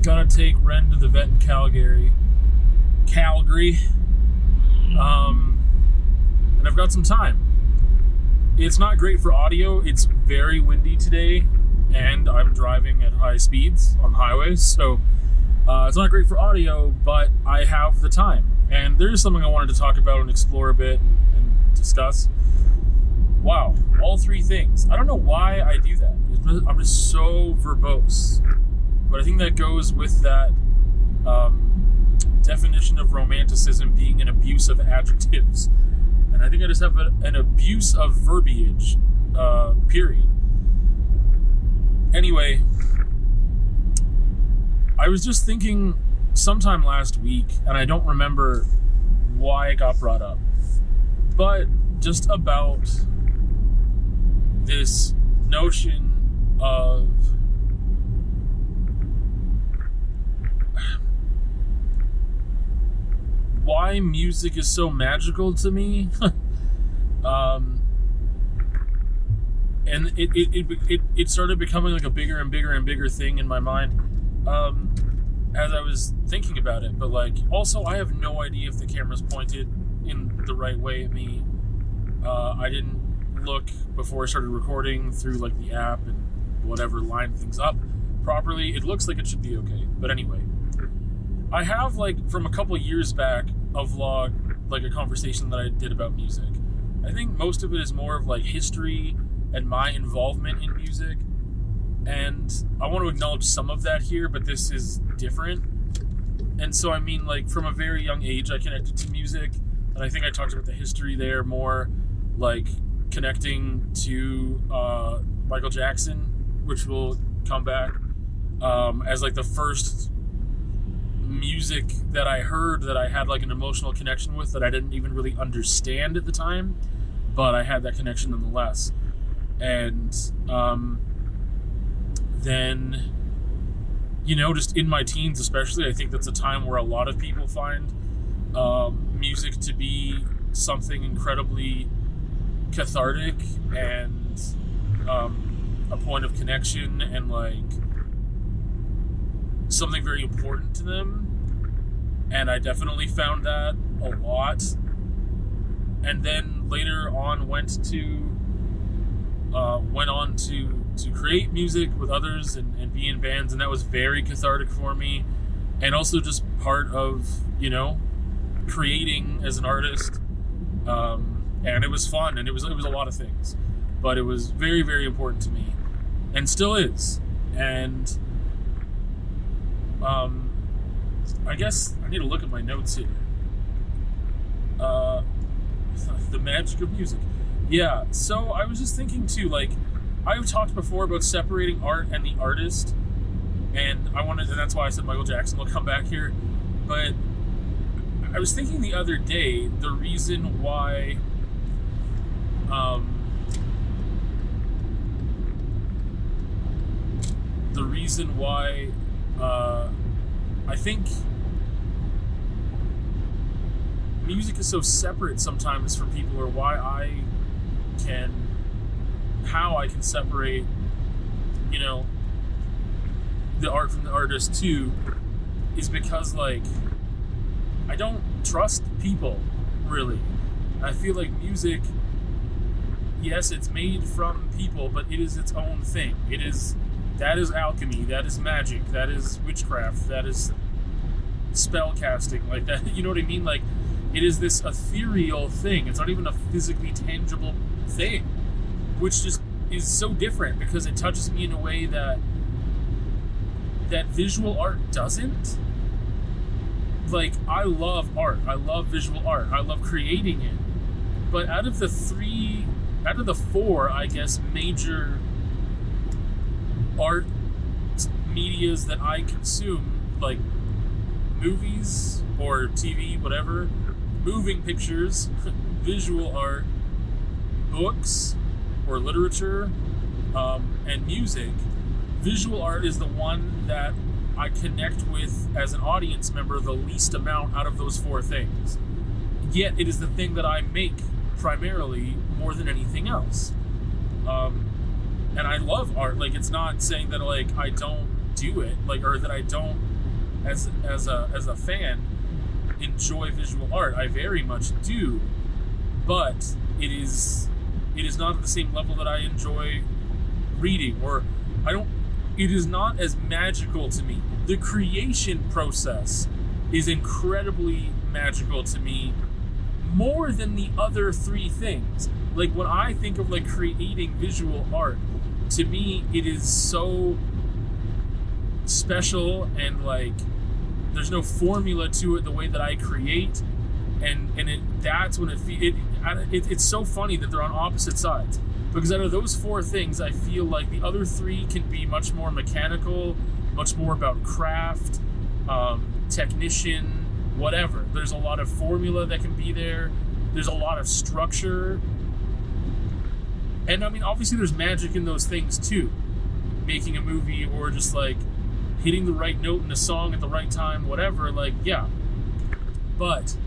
Gonna take Ren to the vet in Calgary. And I've got some time. It's not great for audio. It's very windy today, and I'm driving at high speeds on the highways, so it's not great for audio, but I have the time. And there's something I wanted to talk about and explore a bit and discuss. Wow, all three things. I don't know why I do that. I'm just so verbose. But I think that goes with that definition of romanticism being an abuse of adjectives. And I think I just have an abuse of verbiage, period. Anyway, I was just thinking sometime last week, and I don't remember why it got brought up, but just about this notion of why music is so magical to me. And it started becoming like a bigger and bigger and bigger thing in my mind as I was thinking about it. But like, also, I have no idea if the camera's pointed in the right way at me. I didn't look before I started recording through like the app and whatever, line things up properly. It looks like it should be okay. But anyway, I have, like, from a couple years back, a vlog, like a conversation that I did about music. I think most of it is more of like history and my involvement in music, and I want to acknowledge some of that here, but this is different. And so, I mean, like, from a very young age I connected to music, and I think I talked about the history there more, like connecting to Michael Jackson, which will come back as like the first music that I heard that I had like an emotional connection with, that I didn't even really understand at the time, but I had that connection nonetheless. And then, you know, just in my teens especially, I think that's a time where a lot of people find music to be something incredibly cathartic and a point of connection and like something very important to them. And I definitely found that a lot. And then later on went on to create music with others and be in bands, and that was very cathartic for me, and also just part of, you know, creating as an artist. And it was fun, and it was a lot of things, but it was very, very important to me, and still is. And I guess I need to look at my notes here. The magic of music. Yeah, so I was just thinking too, like, I've talked before about separating art and the artist, and that's why I said Michael Jackson will come back here. But I was thinking the other day, the reason why I think music is so separate sometimes for people, or how I can separate, you know, the art from the artist too, is because, like, I don't trust people, really. I feel like music, yes, it's made from people, but it is its own thing. That is alchemy, that is magic, that is witchcraft, that is spell casting, like that, you know what I mean? Like, it is this ethereal thing. It's not even a physically tangible thing, which just is so different because it touches me in a way that visual art doesn't. Like, I love art, I love visual art, I love creating it, but out of the four, I guess, major art medias that I consume, like movies or TV, whatever, moving pictures, visual art, books or literature, and music, visual art is the one that I connect with as an audience member the least amount out of those four things. Yet it is the thing that I make primarily more than anything else. And I love art. Like, it's not saying that, like, I don't do it, like, or that I don't as a fan, enjoy visual art. I very much do, but it is not at the same level that I enjoy reading, or I don't. It is not as magical to me. The creation process is incredibly magical to me, more than the other three things. Like, when I think of like creating visual art, to me it is so special, and like there's no formula to it the way that I create, and that's when it's so funny that they're on opposite sides, because out of those four things, I feel like the other three can be much more mechanical, much more about craft, technician, whatever. There's a lot of formula that can be there. There's a lot of structure. And I mean, obviously there's magic in those things too. Making a movie, or just like hitting the right note in a song at the right time, whatever, like, yeah. But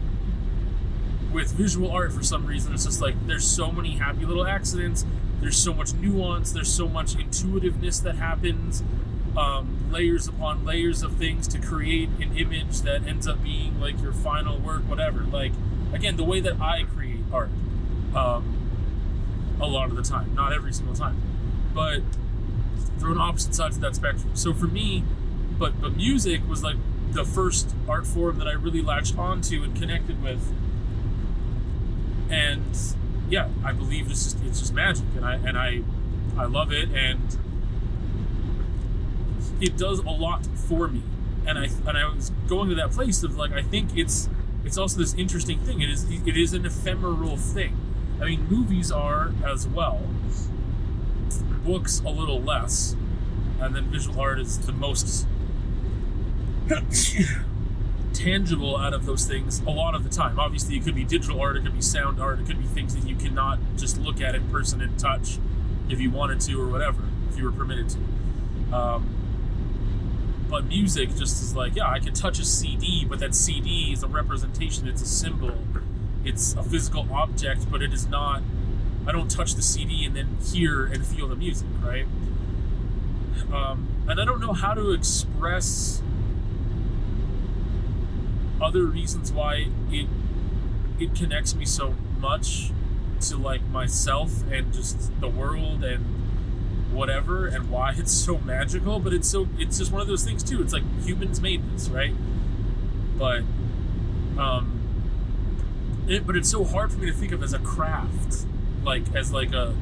with visual art, for some reason, it's just like there's so many happy little accidents, there's so much nuance, there's so much intuitiveness that happens, layers upon layers of things to create an image that ends up being like your final work, whatever. Like, again, the way that I create art, a lot of the time, not every single time, but they're on opposite sides of that spectrum. So for me, but music was like the first art form that I really latched onto and connected with. And yeah, I believe it's just magic, and I love it, and it does a lot for me. And I was going to that place of like, I think it's also this interesting thing. It is an ephemeral thing. I mean, movies are as well. Books a little less, and then visual art is the most tangible out of those things a lot of the time. Obviously, it could be digital art, it could be sound art, it could be things that you cannot just look at in person and touch if you wanted to, or whatever, if you were permitted to. But music just is like, yeah, I can touch a CD, but that CD is a representation, it's a symbol, it's a physical object, but it is not, I don't touch the CD and then hear and feel the music, right? And I don't know how to express other reasons why it connects me so much to like myself and just the world and whatever, and why it's so magical. But it's just one of those things too. It's like humans made this, right? But but it's so hard for me to think of as a craft, like as like a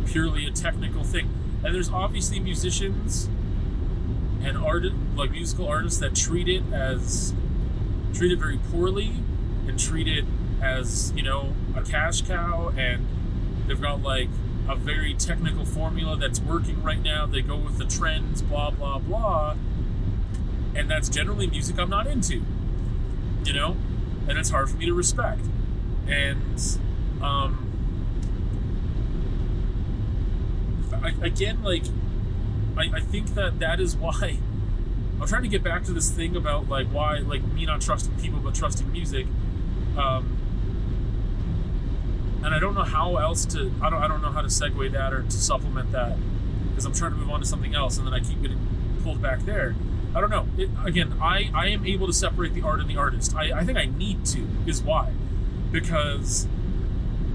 purely a technical thing. And there's obviously musicians and like musical artists that treat it very poorly and treat it as, you know, a cash cow, and they've got like a very technical formula that's working right now. They go with the trends, blah blah blah, and that's generally music I'm not into, you know, and it's hard for me to respect. And again, like I think that is why I'm trying to get back to this thing about like why, like, me not trusting people but trusting music, and I don't know how else to, I don't know how to segue that or to supplement that, because I'm trying to move on to something else and then I keep getting pulled back there. I don't know. I am able to separate the art and the artist. I think I need to, is why, because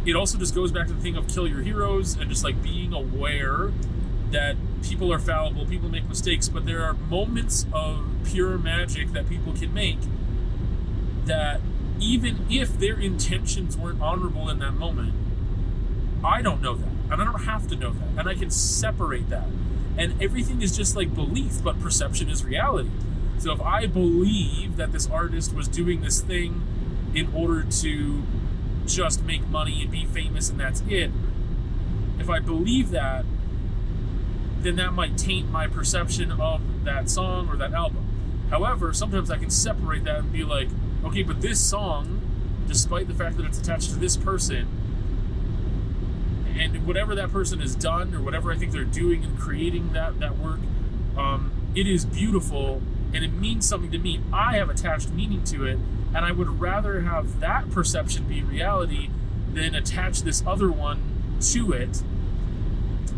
it also just goes back to the thing of kill your heroes and just like being aware that people are fallible, people make mistakes, but there are moments of pure magic that people can make that, even if their intentions weren't honorable in that moment, I don't know that, and I don't have to know that, and I can separate that. And everything is just like belief, but perception is reality. So if I believe that this artist was doing this thing in order to just make money and be famous and that's it, if I believe that, then that might taint my perception of that song or that album. However, sometimes I can separate that and be like, okay, but this song, despite the fact that it's attached to this person, and whatever that person has done, or whatever I think they're doing in creating that work, it is beautiful, and it means something to me. I have attached meaning to it, and I would rather have that perception be reality than attach this other one to it,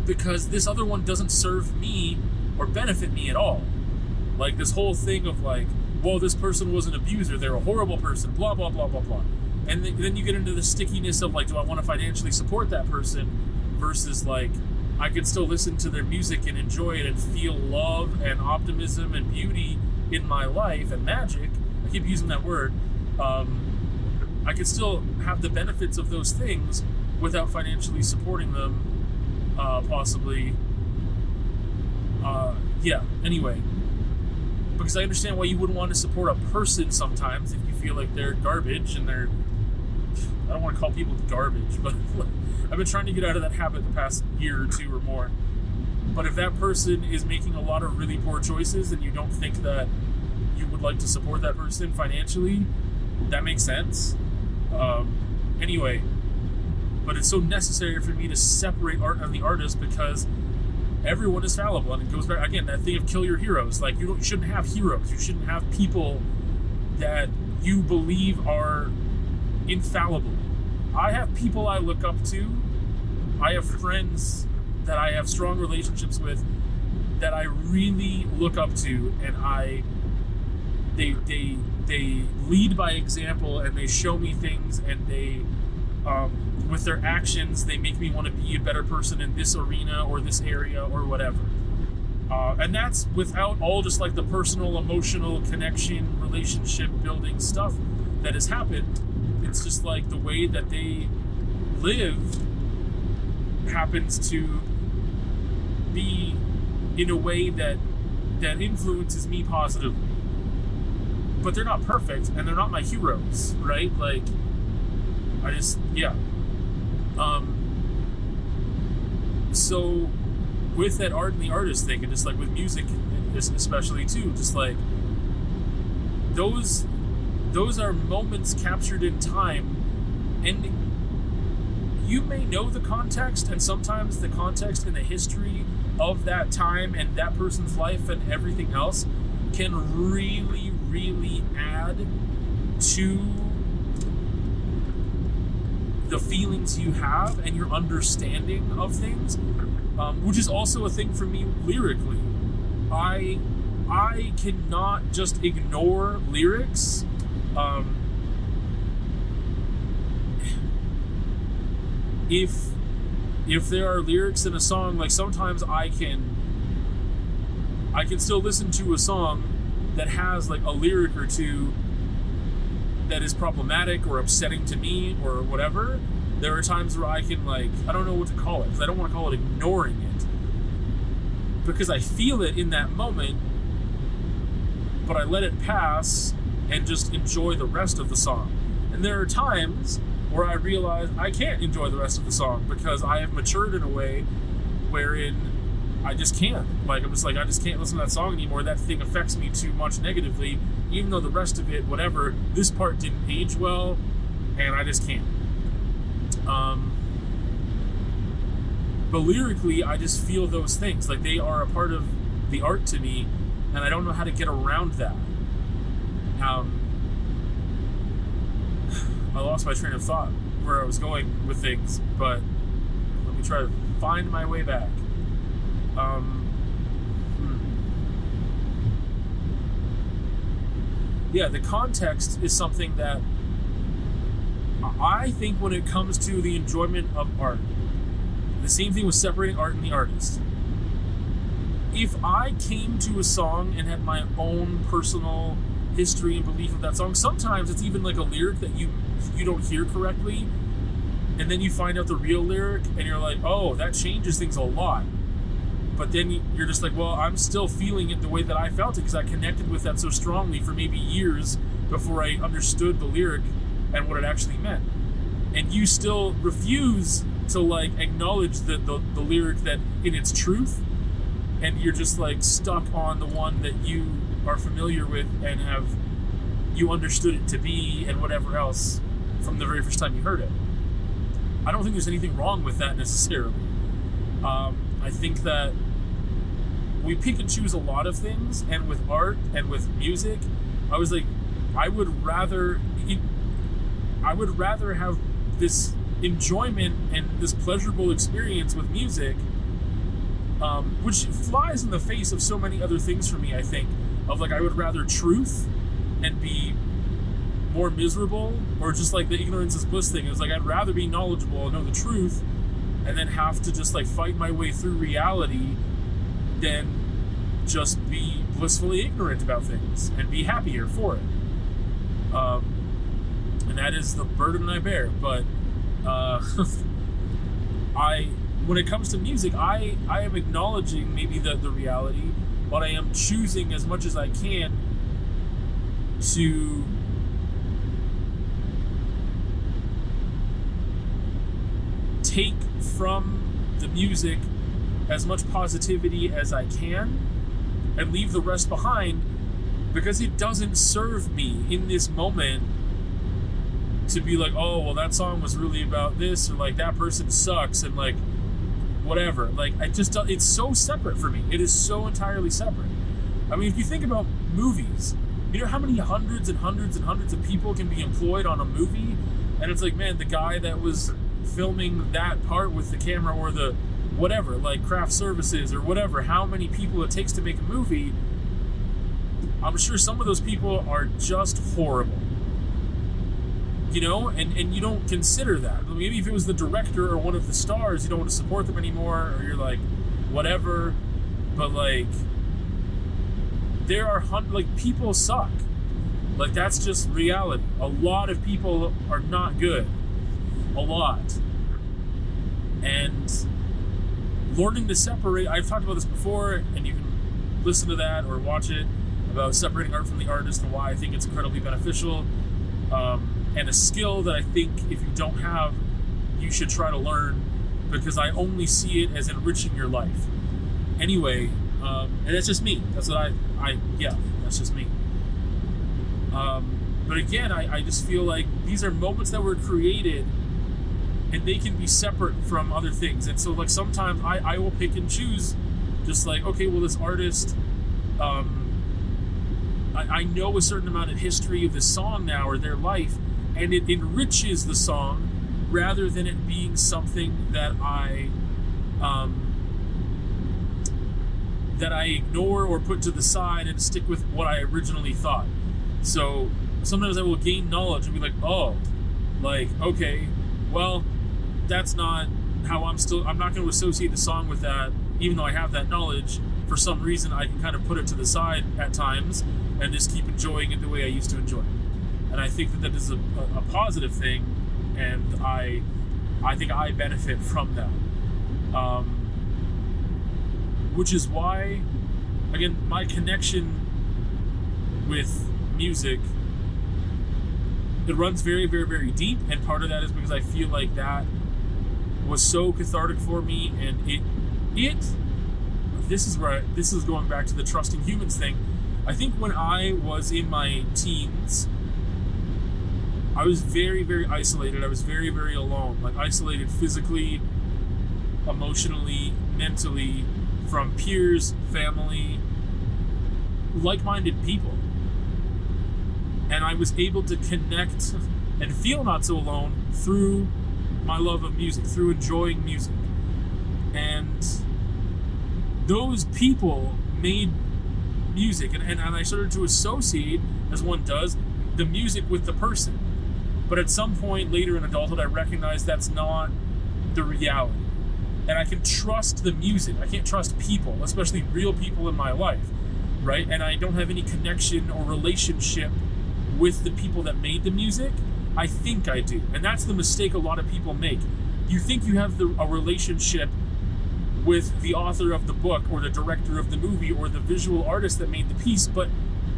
because this other one doesn't serve me or benefit me at all. Like this whole thing of like, well, this person was an abuser, they're a horrible person, blah, blah, blah, blah, blah. And then you get into the stickiness of like, do I want to financially support that person versus like, I could still listen to their music and enjoy it and feel love and optimism and beauty in my life and magic. I keep using that word. I could still have the benefits of those things without financially supporting them, possibly. Anyway. Because I understand why you wouldn't want to support a person sometimes if you feel like they're garbage and they're... I don't want to call people garbage, but I've been trying to get out of that habit the past year or two or more. But if that person is making a lot of really poor choices and you don't think that you would like to support that person financially, that makes sense. Anyway, but it's so necessary for me to separate art and the artist because everyone is fallible, and it goes back again, that thing of kill your heroes. Like, you shouldn't have heroes. You shouldn't have people that you believe are infallible. I have people I look up to. I have friends that I have strong relationships with that I really look up to, and they lead by example, and they show me things, and they with their actions they make me want to be a better person in this arena or this area or whatever. And that's without all just like the personal, emotional connection, relationship building stuff that has happened. It's just like the way that they live happens to be in a way that influences me positively. But they're not perfect, and they're not my heroes, right? Like, I just, yeah. So with that art and the artist thing, and just like with music especially too, just like those are moments captured in time, and you may know the context, and sometimes the context and the history of that time and that person's life and everything else can really, really add to the feelings you have and your understanding of things, which is also a thing for me lyrically. I cannot just ignore lyrics. If there are lyrics in a song, like sometimes I can still listen to a song that has like a lyric or two that is problematic or upsetting to me or whatever. There are times where I can, like, I don't know what to call it, because I don't want to call it ignoring it, because I feel it in that moment, but I let it pass and just enjoy the rest of the song. And there are times where I realize I can't enjoy the rest of the song because I have matured in a way wherein I just can't. Like, I'm just like, I just can't listen to that song anymore. That thing affects me too much negatively, even though the rest of it, whatever, this part didn't age well, and I just can't. But lyrically, I just feel those things. Like, they are a part of the art to me, and I don't know how to get around that. I lost my train of thought where I was going with things, but let me try to find my way back. Yeah, the context is something that I think when it comes to the enjoyment of art, the same thing with separating art and the artist. If I came to a song and had my own personal history and belief of that song, sometimes it's even like a lyric that you don't hear correctly, and then you find out the real lyric and you're like, oh, that changes things a lot. But then you're just like, well, I'm still feeling it the way that I felt it because I connected with that so strongly for maybe years before I understood the lyric and what it actually meant. And you still refuse to like acknowledge the lyric that in its truth, and you're just like stuck on the one that you are familiar with and you understood it to be and whatever else from the very first time you heard it. I don't think there's anything wrong with that necessarily. I think that we pick and choose a lot of things, and with art and with music, I was like, I would rather have this enjoyment and this pleasurable experience with music, which flies in the face of so many other things for me, I think, of like, I would rather truth and be more miserable, or just like the ignorance is bliss thing. It's like I'd rather be knowledgeable and know the truth and then have to just like fight my way through reality than just be blissfully ignorant about things and be happier for it. And that is the burden I bear. But when it comes to music, I am acknowledging maybe the reality, but I am choosing as much as I can to take from the music as much positivity as I can and leave the rest behind, because it doesn't serve me in this moment to be like, oh, well, that song was really about this, or like that person sucks, and like whatever. Like, it's so separate for me. It is so entirely separate. I mean, if you think about movies, you know how many hundreds and hundreds and hundreds of people can be employed on a movie? And it's like, man, the guy that was filming that part with the camera, or the whatever, like craft services or whatever, how many people it takes to make a movie, I'm sure some of those people are just horrible. You know, and you don't consider that. Maybe if it was the director or one of the stars, you don't want to support them anymore, or you're like, whatever. But like, there are people suck. Like, that's just reality. A lot of people are not good. A lot. And learning to separate, I've talked about this before, and you can listen to that or watch it, about separating art from the artist and why I think it's incredibly beneficial. And a skill that I think if you don't have, you should try to learn, because I only see it as enriching your life. Anyway, and that's just me. That's what that's just me. But again, I just feel like these are moments that were created, and they can be separate from other things. And so like sometimes I will pick and choose, just like, okay, well, this artist, I know a certain amount of history of this song now, or their life, and it enriches the song rather than it being something that I ignore or put to the side and stick with what I originally thought. So sometimes I will gain knowledge and be like, oh, like, okay, well, that's not how I'm not going to associate the song with that, even though I have that knowledge. For some reason, I can kind of put it to the side at times and just keep enjoying it the way I used to enjoy it. And I think that is a positive thing, and I think I benefit from that. Which is why, again, my connection with music, it runs very, very, very deep, and part of that is because I feel like that was so cathartic for me, and this is going back to the trusting humans thing. I think when I was in my teens, I was very, very isolated. I was very, very alone, like isolated physically, emotionally, mentally, from peers, family, like-minded people. And I was able to connect and feel not so alone through my love of music, through enjoying music. And those people made music, and I started to associate, as one does, the music with the person. But at some point later in adulthood, I recognized that's not the reality. And I can trust the music. I can't trust people, especially real people in my life, right? And I don't have any connection or relationship with the people that made the music. I think I do. And that's the mistake a lot of people make. You think you have a relationship with the author of the book, or the director of the movie, or the visual artist that made the piece, but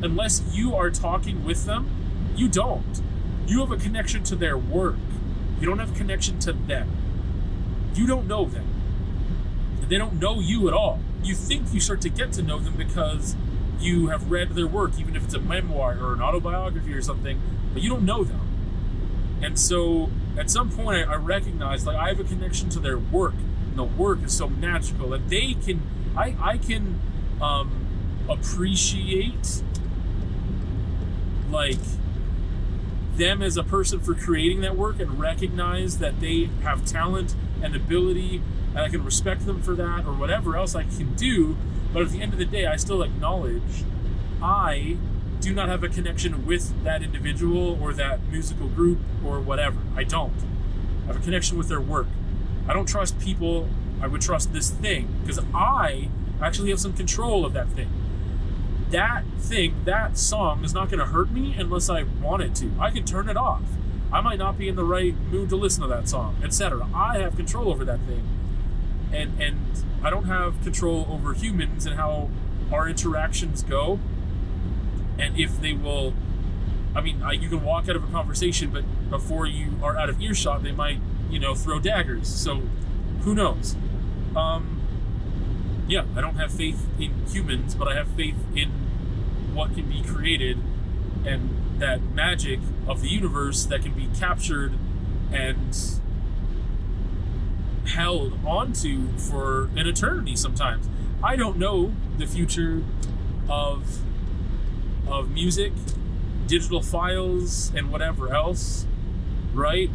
unless you are talking with them, you don't. You have a connection to their work. You don't have a connection to them. You don't know them. They don't know you at all. You think you start to get to know them because you have read their work, even if it's a memoir or an autobiography or something, but you don't know them. And so at some point I recognized, like, I have a connection to their work, and the work is so magical that I can appreciate, like, them as a person for creating that work, and recognize that they have talent and ability, and I can respect them for that, or whatever else I can do. But at the end of the day, I still acknowledge I do not have a connection with that individual or that musical group or whatever. I don't. I have a connection with their work. I don't trust people. I would trust this thing because I actually have some control of that thing. That thing, that song is not going to hurt me unless I want it to. I can turn it off. I might not be in the right mood to listen to that song, etc. I have control over that thing. And I don't have control over humans and how our interactions go. And if they will, I mean, you can walk out of a conversation, but before you are out of earshot, they might, throw daggers. So who knows? Yeah, I don't have faith in humans, but I have faith in what can be created and that magic of the universe that can be captured and held onto for an eternity sometimes. I don't know the future of music, digital files, and whatever else, right?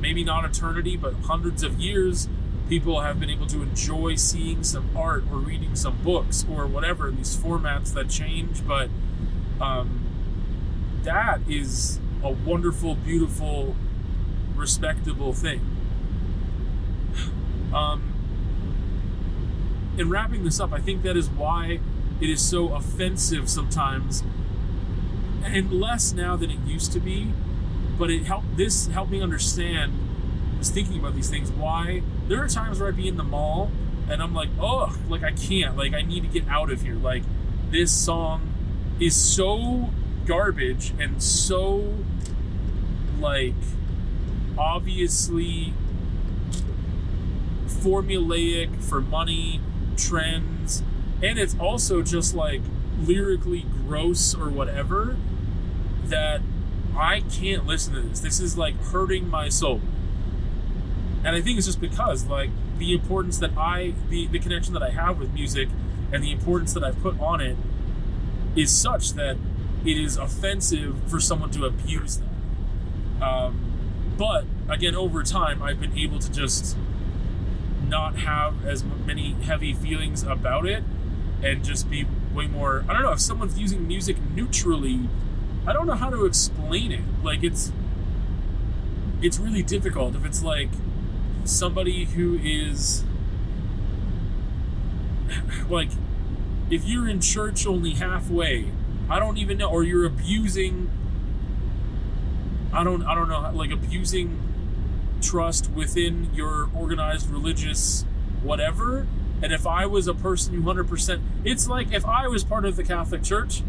Maybe not eternity, but hundreds of years, people have been able to enjoy seeing some art or reading some books or whatever in these formats that change. But that is a wonderful, beautiful, respectable thing. In wrapping this up, I think that is why it is so offensive sometimes, and less now than it used to be. But this helped me understand, just thinking about these things, why there are times where I'd be in the mall and I'm like, oh, like I can't, like I need to get out of here. Like this song is so garbage and so like obviously formulaic for money, trends, and it's also just like lyrically gross or whatever, that I can't listen to this. This is like hurting my soul. And I think it's just because like the importance that the connection that I have with music and the importance that I've put on it is such that it is offensive for someone to abuse that. But again, over time, I've been able to just not have as many heavy feelings about it and just be way more, I don't know, if someone's using music neutrally, I don't know how to explain it. Like it's really difficult if it's like somebody who is like, if you're in church only halfway, I don't even know, or you're abusing, I don't know, like abusing trust within your organized religious whatever. And if I was a person who 100%, it's like if I was part of the Catholic Church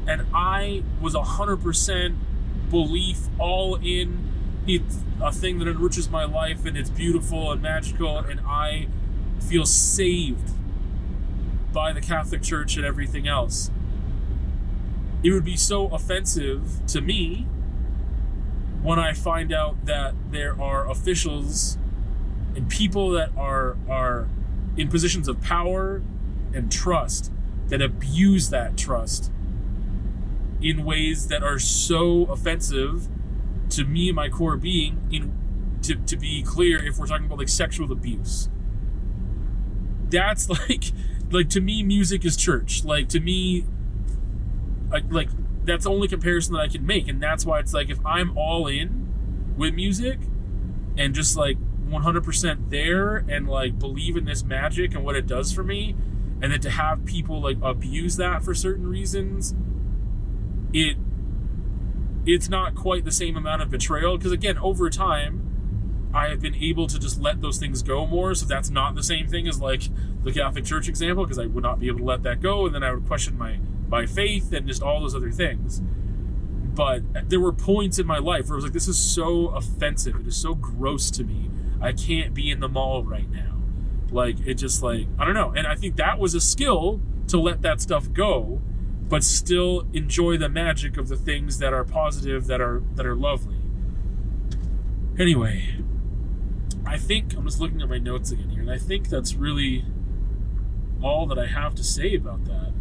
and I was 100% belief all in, it's a thing that enriches my life and it's beautiful and magical, and I feel saved by the Catholic Church and everything else, it would be so offensive to me when I find out that there are officials and people that are in positions of power and trust that abuse that trust in ways that are so offensive to me and my core being. To be clear, if we're talking about like sexual abuse, that's like to me, music is church. Like to me, like that's the only comparison that I can make. And that's why it's like, if I'm all in with music and just like 100% there and like believe in this magic and what it does for me, and then to have people like abuse that for certain reasons, it's not quite the same amount of betrayal. Because again, over time, I have been able to just let those things go more. So that's not the same thing as like the Catholic Church example, because I would not be able to let that go, and then I would question my faith and just all those other things. But there were points in my life where I was like, this is so offensive. It is so gross to me. I can't be in the mall right now. Like, it just like, I don't know. And I think that was a skill to let that stuff go, but still enjoy the magic of the things that are positive, that are lovely. Anyway, I think I'm just looking at my notes again here, and I think that's really all that I have to say about that.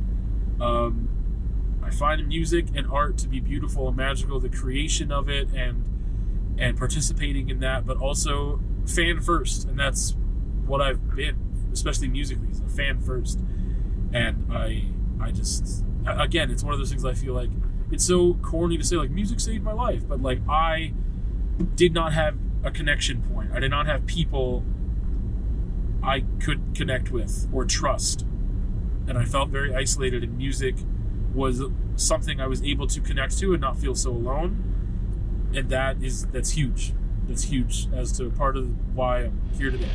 I find music and art to be beautiful and magical, the creation of it and participating in that, but also fan first. And that's what I've been, especially musically, is a fan first. And I again, it's one of those things I feel like it's so corny to say like music saved my life, but like I did not have a connection point. I did not have people I could connect with or trust, and I felt very isolated, and music was something I was able to connect to and not feel so alone. And that's huge. That's huge as to part of why I'm here today.